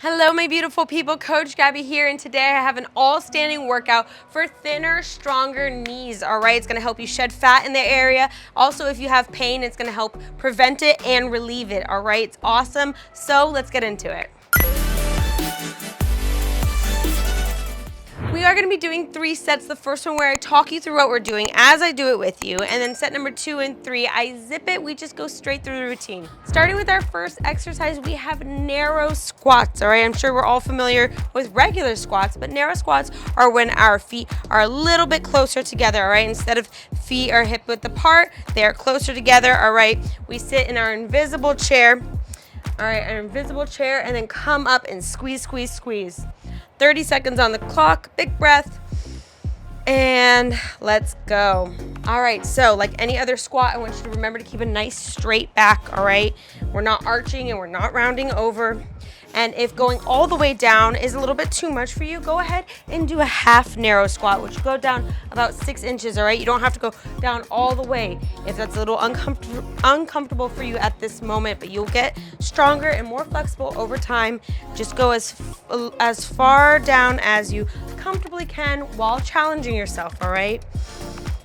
Hello, my beautiful people. Coach Gabby here, and today I have an all-standing workout for thinner, stronger knees, all right? It's gonna help you shed fat in the area. Also, if you have pain, it's gonna help prevent it and relieve it, all right? It's awesome, so let's get into it. We are going to be doing 3 sets. The first one where I talk you through what we're doing as I do it with you. And then set number 2 and 3, I zip it. We just go straight through the routine. Starting with our first exercise, we have narrow squats, all right? I'm sure we're all familiar with regular squats, but narrow squats are when our feet are a little bit closer together, all right? Instead of feet are hip width apart, they are closer together, all right? We sit in our invisible chair, all right, our invisible chair, and then come up and squeeze, squeeze, squeeze. 30 seconds on the clock, big breath, and let's go. All right, so like any other squat, I want you to remember to keep a nice straight back, all right? We're not arching and we're not rounding over. And if going all the way down is a little bit too much for you, go ahead and do a half narrow squat, which go down about 6 inches, all right? You don't have to go down all the way if that's a little uncomfortable for you at this moment, but you'll get stronger and more flexible over time. Just go as far down as you comfortably can while challenging yourself, all right?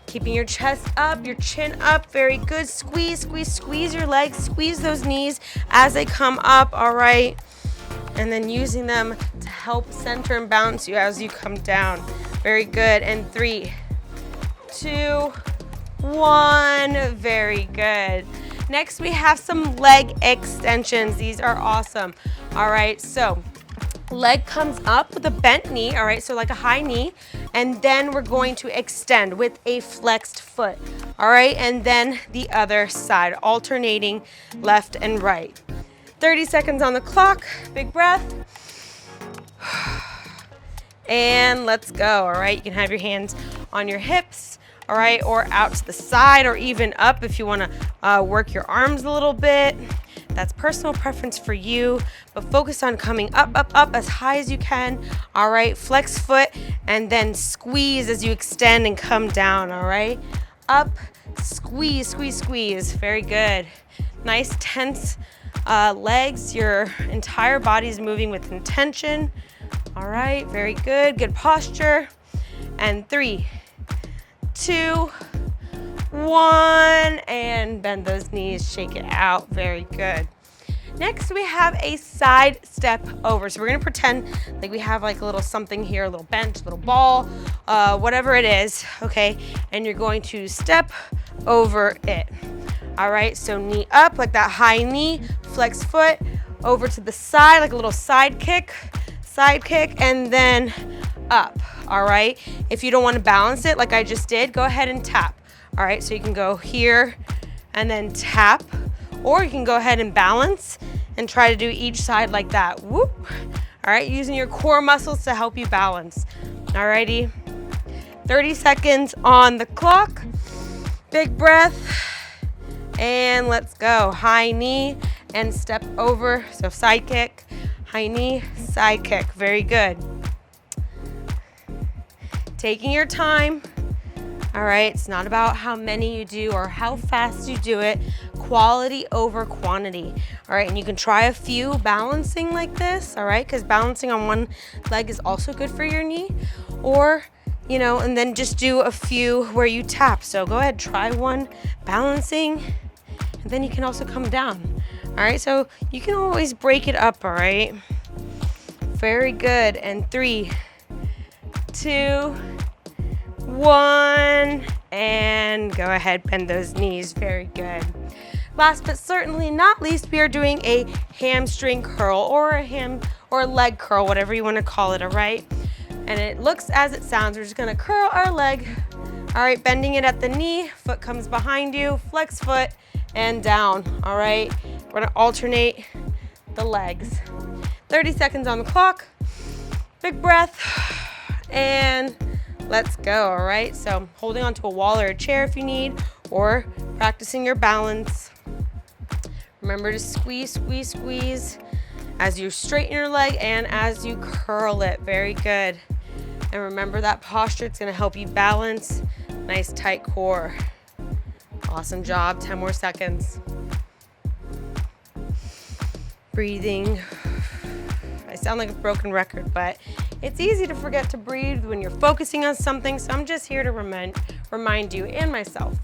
Keeping your chest up, your chin up, very good. Squeeze, squeeze, squeeze your legs, squeeze those knees as they come up, all right? And then using them to help center and balance you as you come down. Very good. And 3, 2, 1. Very good. Next, we have some leg extensions. These are awesome. All right, so leg comes up with a bent knee, all right, so like a high knee, and then we're going to extend with a flexed foot, all right, and then the other side, alternating left and right. 30 seconds on the clock, big breath, and let's go, all right? You can have your hands on your hips, all right, or out to the side, or even up if you wanna work your arms a little bit. That's personal preference for you, but focus on coming up, up, up as high as you can, all right? Flex foot, and then squeeze as you extend and come down, all right? Up, squeeze, squeeze, squeeze, very good. Nice tense legs, your entire body is moving with intention. All right, very good, good posture. And 3, 2, 1, and bend those knees, shake it out, very good. Next, we have a side step over. So we're gonna pretend like we have like a little something here, a little bench, a little ball, whatever it is, okay? And you're going to step over it. All right, so knee up, like that high knee, flex foot, over to the side, like a little side kick, and then up, all right? If you don't wanna balance it like I just did, go ahead and tap. All right, so you can go here and then tap, or you can go ahead and balance and try to do each side like that, whoop. All right, using your core muscles to help you balance. All righty, 30 seconds on the clock, big breath, and let's go. High knee and step over, so side kick, high knee, side kick, very good. Taking your time, all right? It's not about how many you do or how fast you do it, quality over quantity, all right? And you can try a few balancing like this, all right? Because balancing on one leg is also good for your knee, or you know, and then just do a few where you tap. So go ahead, try one balancing, and then you can also come down. All right, so you can always break it up, all right? Very good, and 3, 2, 1, and go ahead, bend those knees, very good. Last but certainly not least, we are doing a hamstring curl or a leg curl, whatever you wanna call it, all right? And it looks as it sounds. We're just gonna curl our leg. All right, bending it at the knee, foot comes behind you, flex foot, and down, all right? We're gonna alternate the legs. 30 seconds on the clock, big breath, and let's go, all right? So holding onto a wall or a chair if you need, or practicing your balance. Remember to squeeze, squeeze, squeeze as you straighten your leg and as you curl it, very good. And remember that posture, it's gonna help you balance, nice tight core. Awesome job, 10 more seconds. Breathing. I sound like a broken record, but it's easy to forget to breathe when you're focusing on something, so I'm just here to remind you and myself.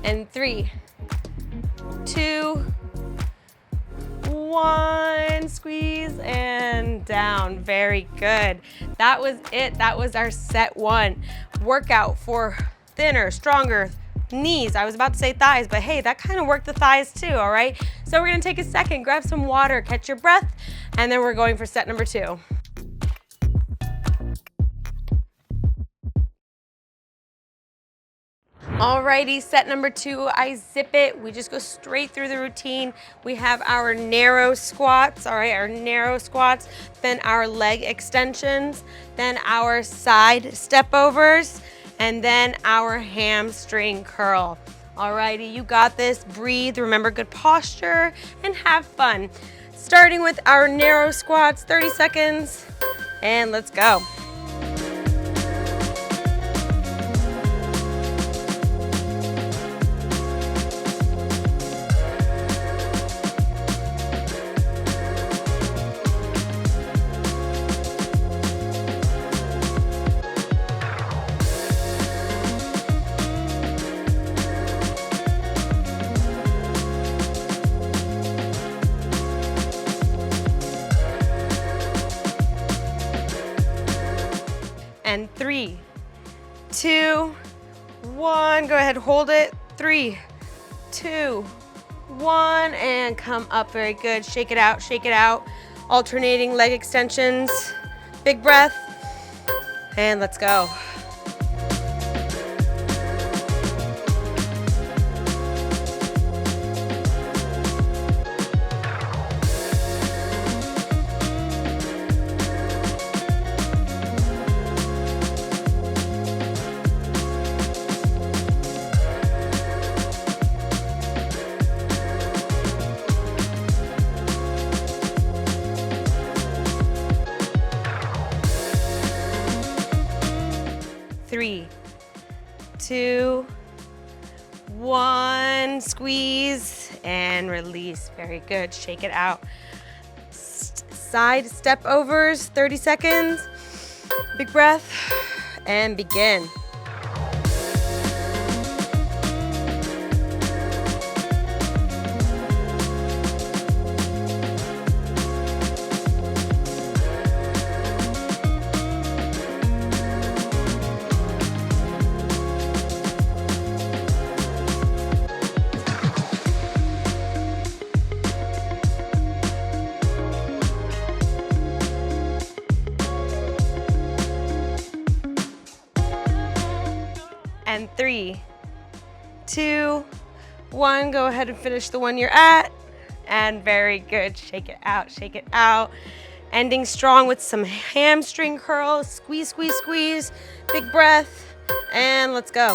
And 3, 2, 1, squeeze and down. Very good. That was it. That was our set 1 workout for thinner, stronger knees. I was about to say thighs, but hey, that kind of worked the thighs too, all right? So we're gonna take a second, grab some water, catch your breath, and then we're going for set number 2. Alrighty, set number 2, I zip it. We just go straight through the routine. We have our narrow squats, all right, our narrow squats, then our leg extensions, then our side step overs, and then our hamstring curl. Alrighty, you got this. Breathe, remember good posture, and have fun. Starting with our narrow squats, 30 seconds, and let's go. And 3, 2, 1, go ahead, hold it. 3, 2, 1, and come up, very good. Shake it out, alternating leg extensions. Big breath, and let's go. Three, 2, 1, squeeze and release. Very good. Shake it out. Side step overs, 30 seconds. Big breath and begin. And 3, 2, 1, go ahead and finish the one you're at. And very good, shake it out, shake it out. Ending strong with some hamstring curls, squeeze, squeeze, squeeze. Big breath, and let's go.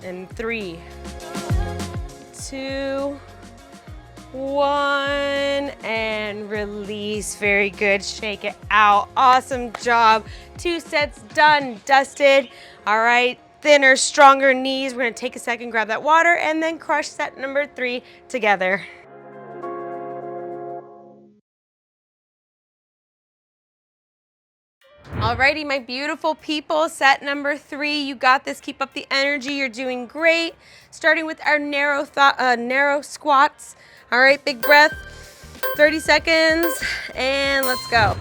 And 3, 2, 1, and release. Very good. Shake it out. Awesome job. 2 sets done, dusted. All right, thinner, stronger knees. We're gonna take a second, grab that water, and then crush set number 3 together. Alrighty, my beautiful people, set number 3. You got this. Keep up the energy. You're doing great. Starting with our narrow squats. All right, big breath. 30 seconds, and let's go.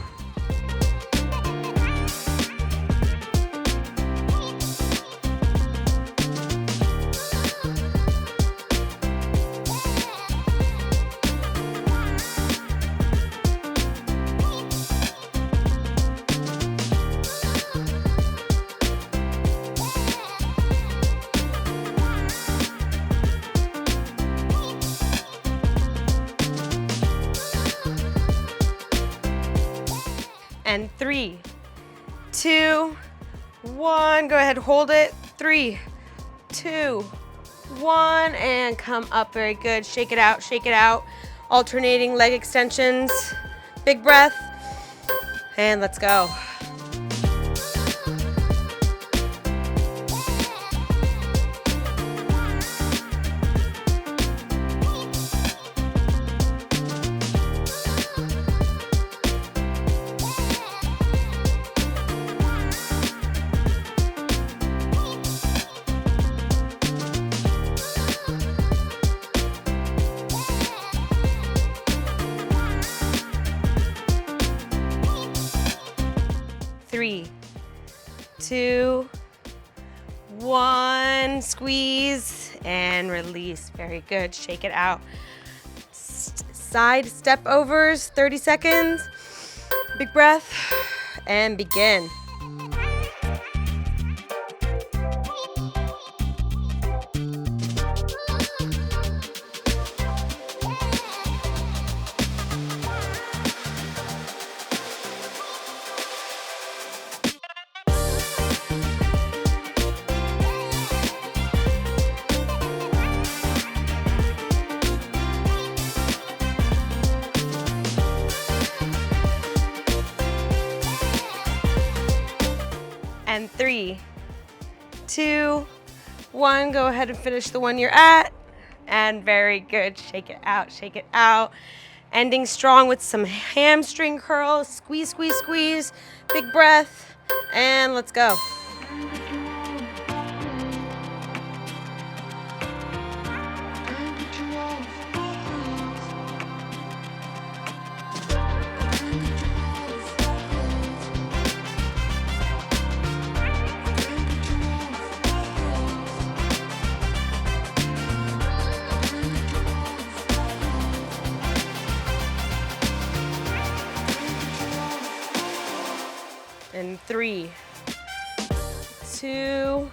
And 3, 2, 1. Go ahead, hold it. 3, 2, 1, and come up. Very good. Shake it out, shake it out. Alternating leg extensions. Big breath, and let's go. Three, 2, 1. Squeeze and release. Very good. Shake it out. Side step overs, 30 seconds. Big breath and begin. And 3, 2, 1. Go ahead and finish the one you're at. And very good. Shake it out, shake it out. Ending strong with some hamstring curls. Squeeze, squeeze, squeeze. Big breath. And let's go. And 3, 2,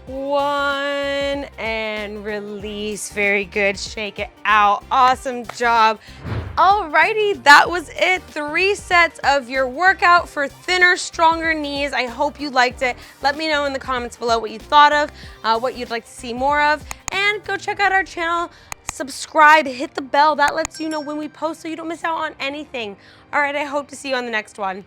1, and release. Very good. Shake it out. Awesome job. Alrighty, that was it. 3 sets of your workout for thinner, stronger knees. I hope you liked it. Let me know in the comments below what you thought of, what you'd like to see more of, and go check out our channel. Subscribe, hit the bell. That lets you know when we post so you don't miss out on anything. All right, I hope to see you on the next one.